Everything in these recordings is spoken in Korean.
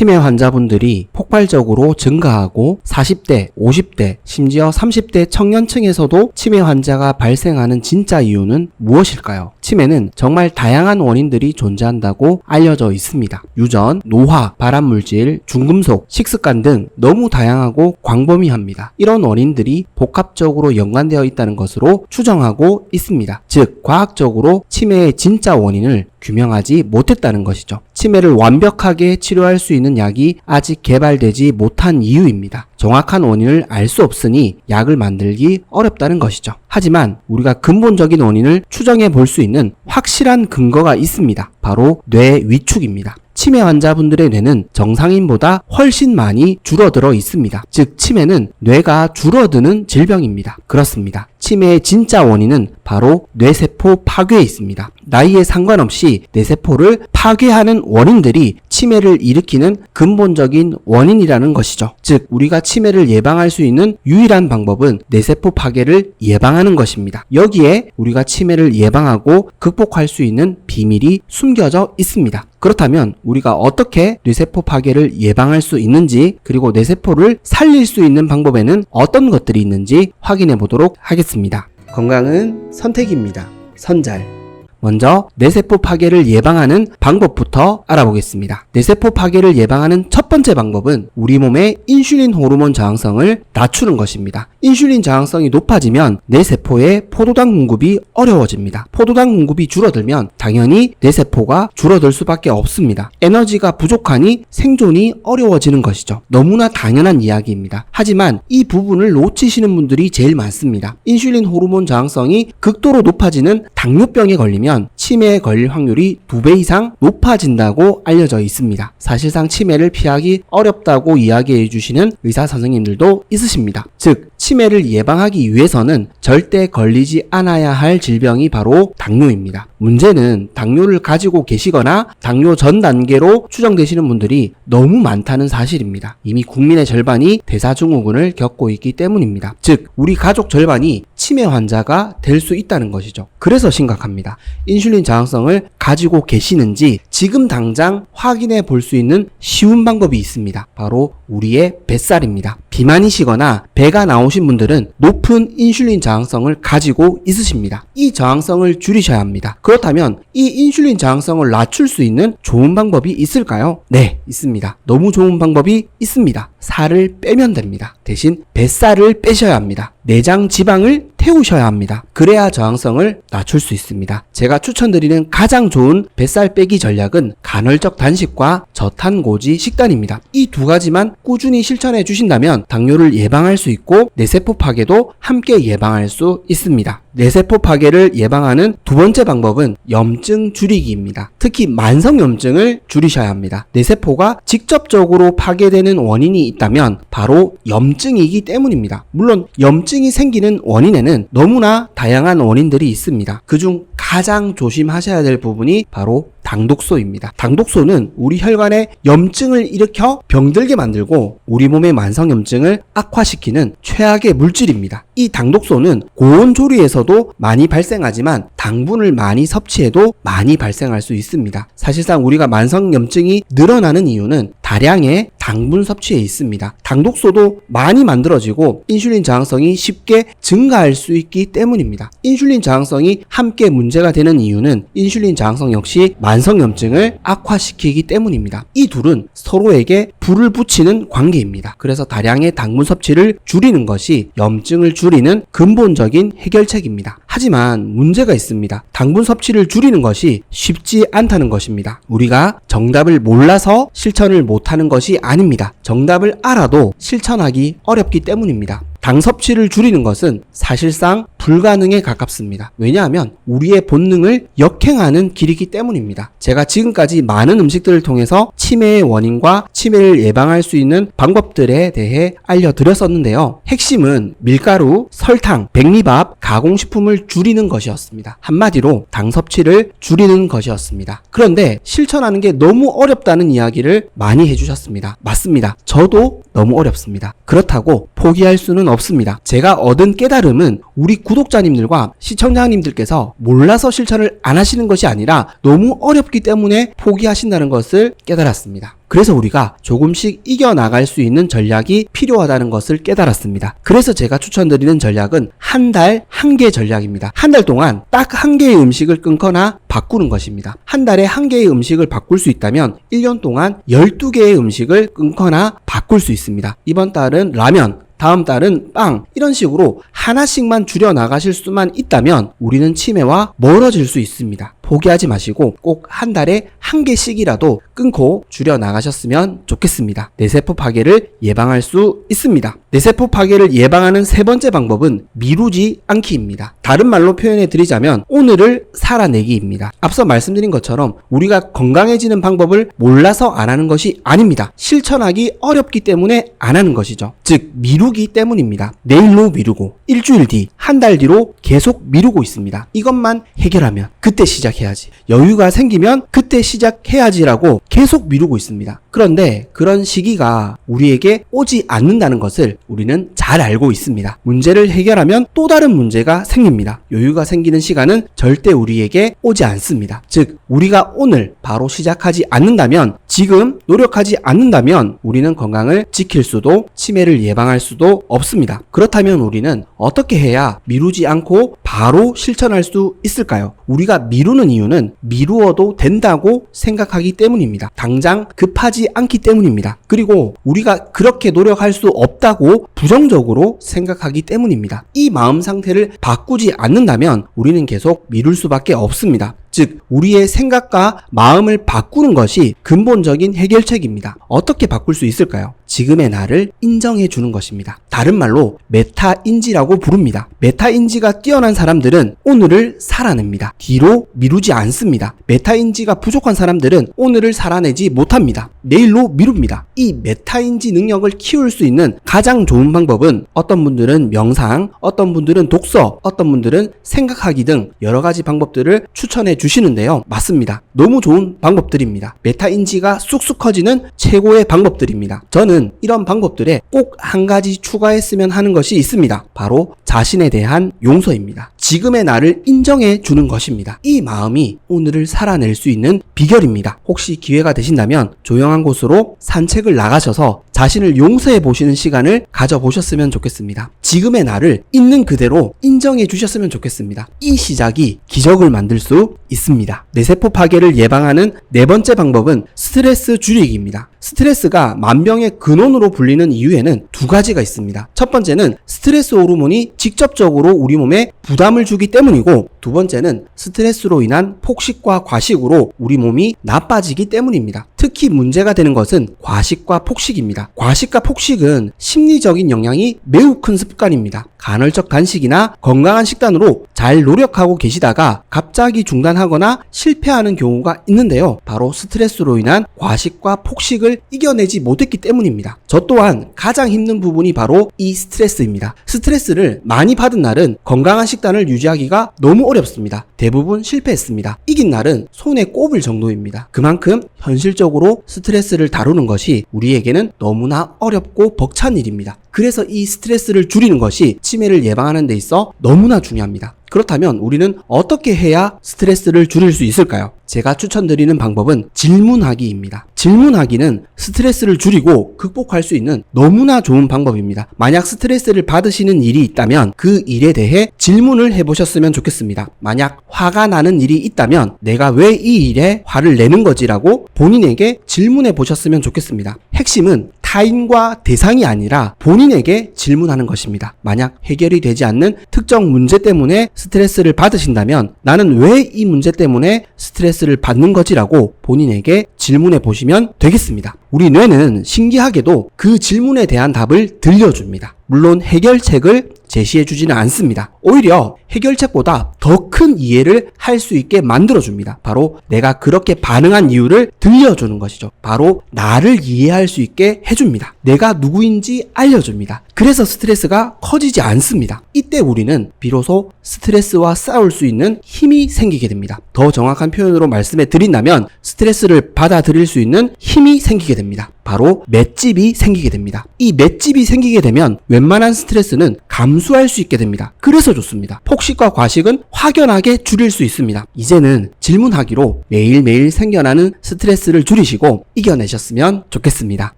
치매 환자분들이 폭발적으로 증가하고 40대, 50대, 심지어 30대 청년층에서도 치매 환자가 발생하는 진짜 이유는 무엇일까요? 치매는 정말 다양한 원인들이 존재한다고 알려져 있습니다. 유전, 노화, 발암물질, 중금속, 식습관 등 너무 다양하고 광범위합니다. 이런 원인들이 복합적으로 연관되어 있다는 것으로 추정하고 있습니다. 즉, 과학적으로 치매의 진짜 원인을 규명하지 못했다는 것이죠. 치매를 완벽하게 치료할 수 있는 약이 아직 개발되지 못한 이유입니다. 정확한 원인을 알 수 없으니 약을 만들기 어렵다는 것이죠. 하지만 우리가 근본적인 원인을 추정해 볼 수 있는 확실한 근거가 있습니다. 바로 뇌 위축입니다. 치매 환자분들의 뇌는 정상인보다 훨씬 많이 줄어들어 있습니다. 즉, 치매는 뇌가 줄어드는 질병입니다. 그렇습니다. 치매의 진짜 원인은 바로 뇌세포 파괴에 있습니다. 나이에 상관없이 뇌세포를 파괴하는 원인들이 치매를 일으키는 근본적인 원인이라는 것이죠. 즉, 우리가 치매를 예방할 수 있는 유일한 방법은 뇌세포 파괴를 예방하는 것입니다. 여기에 우리가 치매를 예방하고 극복할 수 있는 비밀이 숨겨져 있습니다. 그렇다면 우리가 어떻게 뇌세포 파괴를 예방할 수 있는지, 그리고 뇌세포를 살릴 수 있는 방법에는 어떤 것들이 있는지 확인해 보도록 하겠습니다. 건강은 선택입니다. 선잘. 먼저 뇌세포 파괴를 예방하는 방법부터 알아보겠습니다. 뇌세포 파괴를 예방하는 첫 번째 방법은 우리 몸의 인슐린 호르몬 저항성을 낮추는 것입니다. 인슐린 저항성이 높아지면 뇌세포의 포도당 공급이 어려워집니다. 포도당 공급이 줄어들면 당연히 뇌세포가 줄어들 수밖에 없습니다. 에너지가 부족하니 생존이 어려워지는 것이죠. 너무나 당연한 이야기입니다. 하지만 이 부분을 놓치시는 분들이 제일 많습니다. 인슐린 호르몬 저항성이 극도로 높아지는 당뇨병에 걸리면 치매에 걸릴 확률이 2배 이상 높아진다고 알려져 있습니다. 사실상 치매를 피하기 어렵다고 이야기해 주시는 의사 선생님들도 있으십니다. 즉, 치매를 예방하기 위해서는 절대 걸리지 않아야 할 질병이 바로 당뇨입니다. 문제는 당뇨를 가지고 계시거나 당뇨 전 단계로 추정되시는 분들이 너무 많다는 사실입니다. 이미 국민의 절반이 대사증후군을 겪고 있기 때문입니다. 즉, 우리 가족 절반이 치매 환자가 될 수 있다는 것이죠. 그래서 심각합니다. 인슐린 저항성을 가지고 계시는지 지금 당장 확인해 볼 수 있는 쉬운 방법이 있습니다. 바로 우리의 뱃살입니다. 비만이시거나 배가 나오신 분들은 높은 인슐린 저항성을 가지고 있으십니다. 이 저항성을 줄이셔야 합니다. 그렇다면 이 인슐린 저항성을 낮출 수 있는 좋은 방법이 있을까요? 네, 있습니다. 너무 좋은 방법이 있습니다. 살을 빼면 됩니다. 대신 뱃살을 빼셔야 합니다. 내장 지방을 태우셔야 합니다. 그래야 저항성을 낮출 수 있습니다. 제가 추천드리는 가장 좋은 뱃살 빼기 전략은 간헐적 단식과 저탄고지 식단입니다. 이 두 가지만 꾸준히 실천해 주신다면 당뇨를 예방할 수 있고 뇌세포 파괴도 함께 예방할 수 있습니다. 뇌세포 파괴를 예방하는 두 번째 방법은 염증 줄이기입니다. 특히 만성염증을 줄이셔야 합니다. 뇌세포가 직접적으로 파괴되는 원인이 있다면 바로 염증이기 때문입니다. 물론 염증이 생기는 원인에는 너무나 다양한 원인들이 있습니다. 그중 가장 조심하셔야 될 부분이 바로 당독소입니다. 당독소는 우리 혈관에 염증을 일으켜 병들게 만들고 우리 몸의 만성염증을 악화시키는 최악의 물질입니다. 이 당독소는 고온 조리에서도 많이 발생하지만 당분을 많이 섭취해도 많이 발생할 수 있습니다. 사실상 우리가 만성염증이 늘어나는 이유는 다량의 당분 섭취에 있습니다. 당독소도 많이 만들어지고 인슐린 저항성이 쉽게 증가할 수 있기 때문입니다. 인슐린 저항성이 함께 문제가 되는 이유는 인슐린 저항성 역시 만성염증을 악화시키기 때문입니다. 이 둘은 서로에게 불을 붙이는 관계입니다. 그래서 다량의 당분 섭취를 줄이는 것이 염증을 줄이는 근본적인 해결책입니다. 하지만 문제가 있습니다. 당분 섭취를 줄이는 것이 쉽지 않다는 것입니다. 우리가 정답을 몰라서 실천을 못하는 것이 아닙니다. 정답을 알아도 실천하기 어렵기 때문입니다. 당 섭취를 줄이는 것은 사실상 불가능에 가깝습니다. 왜냐하면 우리의 본능을 역행하는 길이기 때문입니다. 제가 지금까지 많은 음식들을 통해서 치매의 원인과 치매를 예방할 수 있는 방법들에 대해 알려드렸었는데요. 핵심은 밀가루, 설탕, 백미밥, 가공식품을 줄이는 것이었습니다. 한마디로 당 섭취를 줄이는 것이었습니다. 그런데 실천하는 게 너무 어렵다는 이야기를 많이 해주셨습니다. 맞습니다. 저도 너무 어렵습니다. 그렇다고 포기할 수는 없습니다. 제가 얻은 깨달음은 우리 구독자님들과 시청자님들께서 몰라서 실천을 안 하시는 것이 아니라 너무 어렵기 때문에 포기하신다는 것을 깨달았습니다. 그래서 우리가 조금씩 이겨나갈 수 있는 전략이 필요하다는 것을 깨달았습니다. 그래서 제가 추천드리는 전략은 한 달 한 개 전략입니다. 한 달 동안 딱 한 개의 음식을 끊거나 바꾸는 것입니다. 한 달에 한 개의 음식을 바꿀 수 있다면 1년 동안 12개의 음식을 끊거나 바꿀 수 있습니다. 이번 달은 라면, 다음 달은 빵, 이런 식으로 하나씩만 줄여 나가실 수만 있다면 우리는 치매와 멀어질 수 있습니다. 포기하지 마시고 꼭 한 달에 한 개씩이라도 끊고 줄여 나가셨으면 좋겠습니다. 뇌세포 파괴를 예방할 수 있습니다. 뇌세포 파괴를 예방하는 세 번째 방법은 미루지 않기입니다. 다른 말로 표현해 드리자면 오늘을 살아내기입니다. 앞서 말씀드린 것처럼 우리가 건강해지는 방법을 몰라서 안 하는 것이 아닙니다. 실천하기 어렵기 때문에 안 하는 것이죠. 즉 미루기 때문입니다. 내일로 미루고 일주일 뒤, 한 달 뒤로 계속 미루고 있습니다. 이것만 해결하면 그때 시작해야지. 여유가 생기면 그때 시작해야지라고 계속 미루고 있습니다. 그런데 그런 시기가 우리에게 오지 않는다는 것을 우리는 잘 알고 있습니다. 문제를 해결하면 또 다른 문제가 생깁니다. 여유가 생기는 시간은 절대 우리에게 오지 않습니다. 즉 우리가 오늘 바로 시작하지 않는다면, 지금 노력하지 않는다면 우리는 건강을 지킬 수도 치매를 예방할 수도 없습니다. 그렇다면 우리는 어떻게 해야 미루지 않고 바로 실천할 수 있을까요? 우리가 미루는 이유는 미루어도 된다고 생각하기 때문입니다. 당장 급하지 않기 때문입니다. 그리고 우리가 그렇게 노력할 수 없다고 부정적으로 생각하기 때문입니다. 이 마음 상태를 바꾸지 않는다면 우리는 계속 미룰 수밖에 없습니다. 즉 우리의 생각과 마음을 바꾸는 것이 근본적인 해결책입니다. 어떻게 바꿀 수 있을까요? 지금의 나를 인정해 주는 것입니다. 다른 말로 메타인지라고 부릅니다. 메타인지가 뛰어난 사람들은 오늘을 살아냅니다. 뒤로 미루지 않습니다. 메타인지가 부족한 사람들은 오늘을 살아내지 못합니다. 내일로 미룹니다. 이 메타인지 능력을 키울 수 있는 가장 좋은 방법은 어떤 분들은 명상, 어떤 분들은 독서, 어떤 분들은 생각하기 등 여러 가지 방법들을 추천해 주시는데요. 맞습니다. 너무 좋은 방법들입니다. 메타인지가 쑥쑥 커지는 최고의 방법들입니다. 저는 이런 방법들에 꼭 한 가지 추가했으면 하는 것이 있습니다. 바로 자신에 대한 용서입니다. 지금의 나를 인정해 주는 것입니다. 이 마음이 오늘을 살아낼 수 있는 비결입니다. 혹시 기회가 되신다면 조용한 곳으로 산책을 나가셔서 자신을 용서해 보시는 시간을 가져보셨으면 좋겠습니다. 지금의 나를 있는 그대로 인정해 주셨으면 좋겠습니다. 이 시작이 기적을 만들 수 있습니다. 뇌세포 파괴를 예방하는 네 번째 방법은 스트레스 줄이기입니다. 스트레스가 만병의 근원으로 불리는 이유에는 두 가지가 있습니다. 첫 번째는 스트레스 호르몬이 직접적으로 우리 몸에 부담을 주기 때문이고, 두 번째는 스트레스로 인한 폭식과 과식으로 우리 몸이 나빠지기 때문입니다. 특히 문제가 되는 것은 과식과 폭식입니다. 과식과 폭식은 심리적인 영향이 매우 큰 습관입니다. 간헐적 단식이나 건강한 식단으로 잘 노력하고 계시다가 갑자기 중단하거나 실패하는 경우가 있는데요. 바로 스트레스로 인한 과식과 폭식을 이겨내지 못했기 때문입니다. 저 또한 가장 힘든 부분이 바로 이 스트레스입니다. 스트레스를 많이 받은 날은 건강한 식단을 유지하기가 너무 어렵습니다. 대부분 실패했습니다. 이긴 날은 손에 꼽을 정도입니다. 그만큼 현실적으로 스트레스를 다루는 것이 우리에게는 너무나 어렵고 벅찬 일입니다. 그래서 이 스트레스를 줄이는 것이 치매를 예방하는 데 있어 너무나 중요합니다. 그렇다면 우리는 어떻게 해야 스트레스를 줄일 수 있을까요? 제가 추천드리는 방법은 질문하기입니다. 질문하기는 스트레스를 줄이고 극복할 수 있는 너무나 좋은 방법입니다. 만약 스트레스를 받으시는 일이 있다면 그 일에 대해 질문을 해보셨으면 좋겠습니다. 만약 화가 나는 일이 있다면 내가 왜 이 일에 화를 내는 거지라고 본인에게 질문해 보셨으면 좋겠습니다. 핵심은 타인과 대상이 아니라 본인에게 질문하는 것입니다. 만약 해결이 되지 않는 특정 문제 때문에 스트레스를 받으신다면 나는 왜 이 문제 때문에 스트레스를 받는 거지라고 본인에게 질문해 보시면 되겠습니다. 우리 뇌는 신기하게도 그 질문에 대한 답을 들려줍니다. 물론 해결책을 제시해 주지는 않습니다. 오히려 해결책보다 더 큰 이해를 할 수 있게 만들어줍니다. 바로 내가 그렇게 반응한 이유를 들려주는 것이죠. 바로 나를 이해할 수 있게 해줍니다. 내가 누구인지 알려줍니다. 그래서 스트레스가 커지지 않습니다. 이때 우리는 비로소 스트레스와 싸울 수 있는 힘이 생기게 됩니다. 더 정확한 표현으로 말씀해 드린다면 스트레스를 받아들일 수 있는 힘이 생기게 됩니다. 바로 맷집이 생기게 됩니다. 이 맷집이 생기게 되면 웬만한 스트레스는 감수할 수 있게 됩니다. 그래서 좋습니다. 폭식과 과식은 확연하게 줄일 수 있습니다. 이제는 질문하기로 매일매일 생겨나는 스트레스를 줄이시고 이겨내셨으면 좋겠습니다.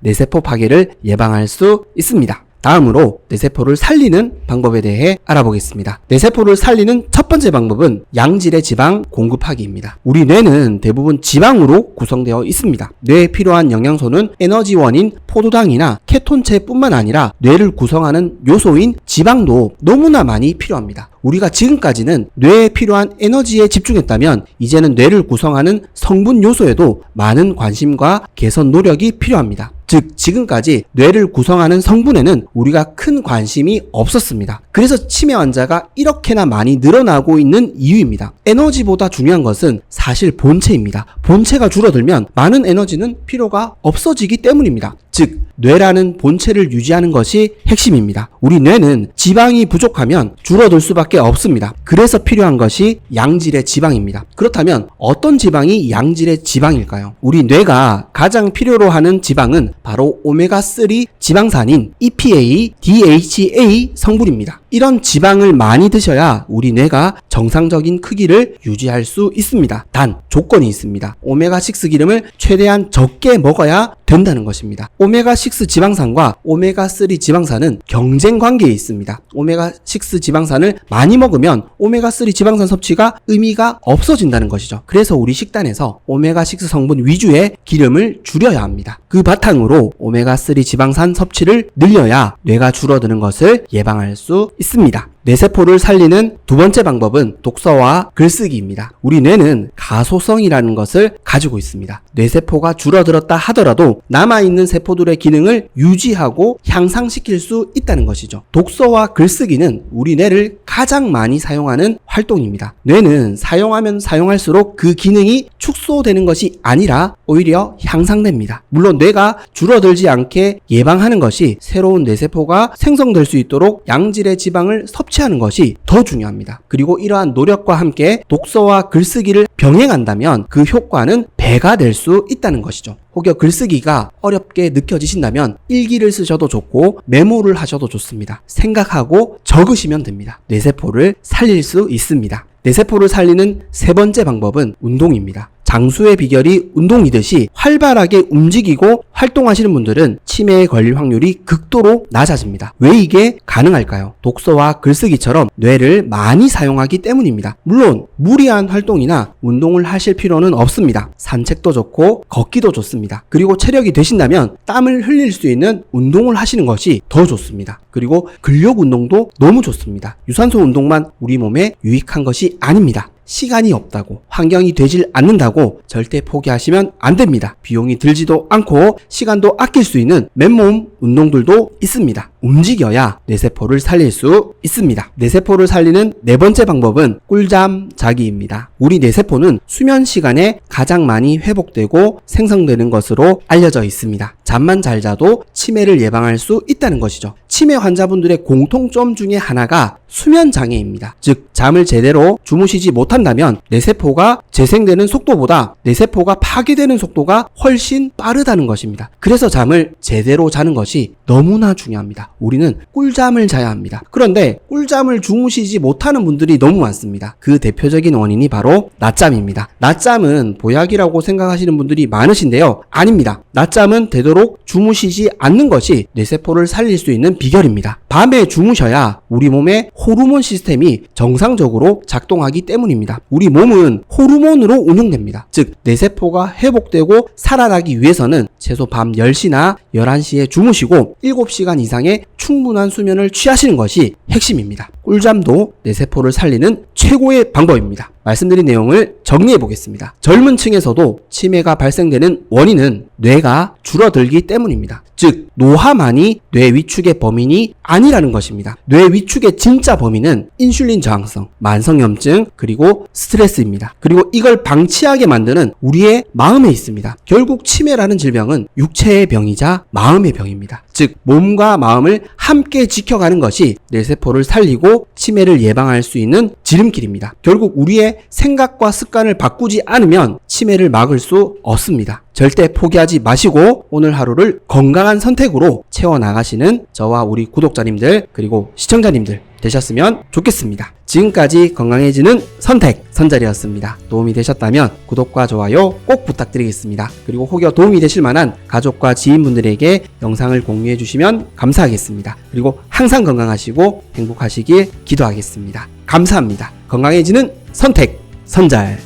뇌세포 파괴를 예방할 수 있습니다. 다음으로 뇌세포를 살리는 방법에 대해 알아보겠습니다. 뇌세포를 살리는 첫 번째 방법은 양질의 지방 공급하기입니다. 우리 뇌는 대부분 지방으로 구성되어 있습니다. 뇌에 필요한 영양소는 에너지원인 포도당이나 케톤체뿐만 아니라 뇌를 구성하는 요소인 지방도 너무나 많이 필요합니다. 우리가 지금까지는 뇌에 필요한 에너지에 집중했다면 이제는 뇌를 구성하는 성분 요소에도 많은 관심과 개선 노력이 필요합니다. 즉 지금까지 뇌를 구성하는 성분에는 우리가 큰 관심이 없었습니다. 그래서 치매 환자가 이렇게나 많이 늘어나고 있는 이유입니다. 에너지보다 중요한 것은 사실 본체입니다. 본체가 줄어들면 많은 에너지는 필요가 없어지기 때문입니다. 즉 뇌라는 본체를 유지하는 것이 핵심입니다. 우리 뇌는 지방이 부족하면 줄어들 수밖에 없습니다. 그래서 필요한 것이 양질의 지방입니다. 그렇다면 어떤 지방이 양질의 지방일까요? 우리 뇌가 가장 필요로 하는 지방은 바로 오메가3 지방산인 EPA, DHA 성분입니다. 이런 지방을 많이 드셔야 우리 뇌가 정상적인 크기를 유지할 수 있습니다. 단 조건이 있습니다. 오메가6 기름을 최대한 적게 먹어야 된다는 것입니다. 오메가6 지방산과 오메가3 지방산은 경쟁 관계에 있습니다. 오메가6 지방산을 많이 먹으면 오메가3 지방산 섭취가 의미가 없어진다는 것이죠. 그래서 우리 식단에서 오메가6 성분 위주의 기름을 줄여야 합니다. 그 바탕으로 오메가3 지방산 섭취를 늘려야 뇌가 줄어드는 것을 예방할 수 있습니다. 뇌세포를 살리는 두 번째 방법은 독서와 글쓰기입니다. 우리 뇌는 가소성이라는 것을 가지고 있습니다. 뇌세포가 줄어들었다 하더라도 남아있는 세포들의 기능을 유지하고 향상시킬 수 있다는 것이죠. 독서와 글쓰기는 우리 뇌를 가장 많이 사용하는 활동입니다. 뇌는 사용하면 사용할수록 그 기능이 축소되는 것이 아니라 오히려 향상됩니다. 물론 뇌가 줄어들지 않게 예방하는 것이 새로운 뇌세포가 생성될 수 있도록 양질의 지방을 섭취하는 것이 더 중요합니다. 그리고 이러한 노력과 함께 독서와 글쓰기를 병행한다면 그 효과는 배가 될 수 있다는 것이죠. 혹여 글쓰기가 어렵게 느껴지신다면 일기를 쓰셔도 좋고 메모를 하셔도 좋습니다. 생각하고 적으시면 됩니다. 뇌세포를 살릴 수 있습니다. 뇌세포를 살리는 세 번째 방법은 운동입니다. 장수의 비결이 운동이듯이 활발하게 움직이고 활동하시는 분들은 치매에 걸릴 확률이 극도로 낮아집니다. 왜 이게 가능할까요? 독서와 글쓰기처럼 뇌를 많이 사용하기 때문입니다. 물론 무리한 활동이나 운동을 하실 필요는 없습니다. 산책도 좋고 걷기도 좋습니다. 그리고 체력이 되신다면 땀을 흘릴 수 있는 운동을 하시는 것이 더 좋습니다. 그리고 근력 운동도 너무 좋습니다. 유산소 운동만 우리 몸에 유익한 것이 아닙니다. 시간이 없다고, 환경이 되질 않는다고 절대 포기하시면 안 됩니다. 비용이 들지도 않고 시간도 아낄 수 있는 맨몸 운동들도 있습니다. 움직여야 뇌세포를 살릴 수 있습니다. 뇌세포를 살리는 네 번째 방법은 꿀잠 자기입니다. 우리 뇌세포는 수면 시간에 가장 많이 회복되고 생성되는 것으로 알려져 있습니다. 잠만 잘 자도 치매를 예방할 수 있다는 것이죠. 치매 환자분들의 공통점 중에 하나가 수면 장애입니다. 즉 잠을 제대로 주무시지 못한다면 뇌세포가 재생되는 속도보다 뇌세포가 파괴되는 속도가 훨씬 빠르다는 것입니다. 그래서 잠을 제대로 자는 것이 너무나 중요합니다. 우리는 꿀잠을 자야 합니다. 그런데 꿀잠을 주무시지 못하는 분들이 너무 많습니다. 그 대표적인 원인이 바로 낮잠입니다. 낮잠은 보약이라고 생각하시는 분들이 많으신데요. 아닙니다. 낮잠은 되도록 주무시지 않는 것이 뇌세포를 살릴 수 있는 비결입니다. 밤에 주무셔야 우리 몸의 호르몬 시스템이 정상적으로 작동하기 때문입니다. 우리 몸은 호르몬으로 운영됩니다. 즉 뇌세포가 회복되고 살아나기 위해서는 최소 밤 10시나 11시에 주무시고 7시간 이상의 충분한 수면을 취하시는 것이 핵심입니다. 꿀잠도 뇌세포를 살리는 최고의 방법입니다. 말씀드린 내용을 정리해 보겠습니다. 젊은 층에서도 치매가 발생되는 원인은 뇌가 줄어들기 때문입니다. 즉 노화만이 뇌 위축의 범인이 아니라는 것입니다. 뇌 위축의 진짜 범인은 인슐린 저항성, 만성염증, 그리고 스트레스입니다. 그리고 이걸 방치하게 만드는 우리의 마음에 있습니다. 결국 치매라는 질병은 육체의 병이자 마음의 병입니다. 즉 몸과 마음을 함께 지켜가는 것이 뇌세포를 살리고 치매를 예방할 수 있는 지름길입니다. 결국 우리의 생각과 습관을 바꾸지 않으면 치매를 막을 수 없습니다. 절대 포기하지 마시고 오늘 하루를 건강한 선택으로 채워나가시는 저와 우리 구독자님들 그리고 시청자님들 되셨으면 좋겠습니다. 지금까지 건강해지는 선택 선잘이었습니다. 도움이 되셨다면 구독과 좋아요 꼭 부탁드리겠습니다. 그리고 혹여 도움이 되실 만한 가족과 지인분들에게 영상을 공유해 주시면 감사하겠습니다. 그리고 항상 건강하시고 행복하시길 기도하겠습니다. 감사합니다. 건강해지는 선택 선잘.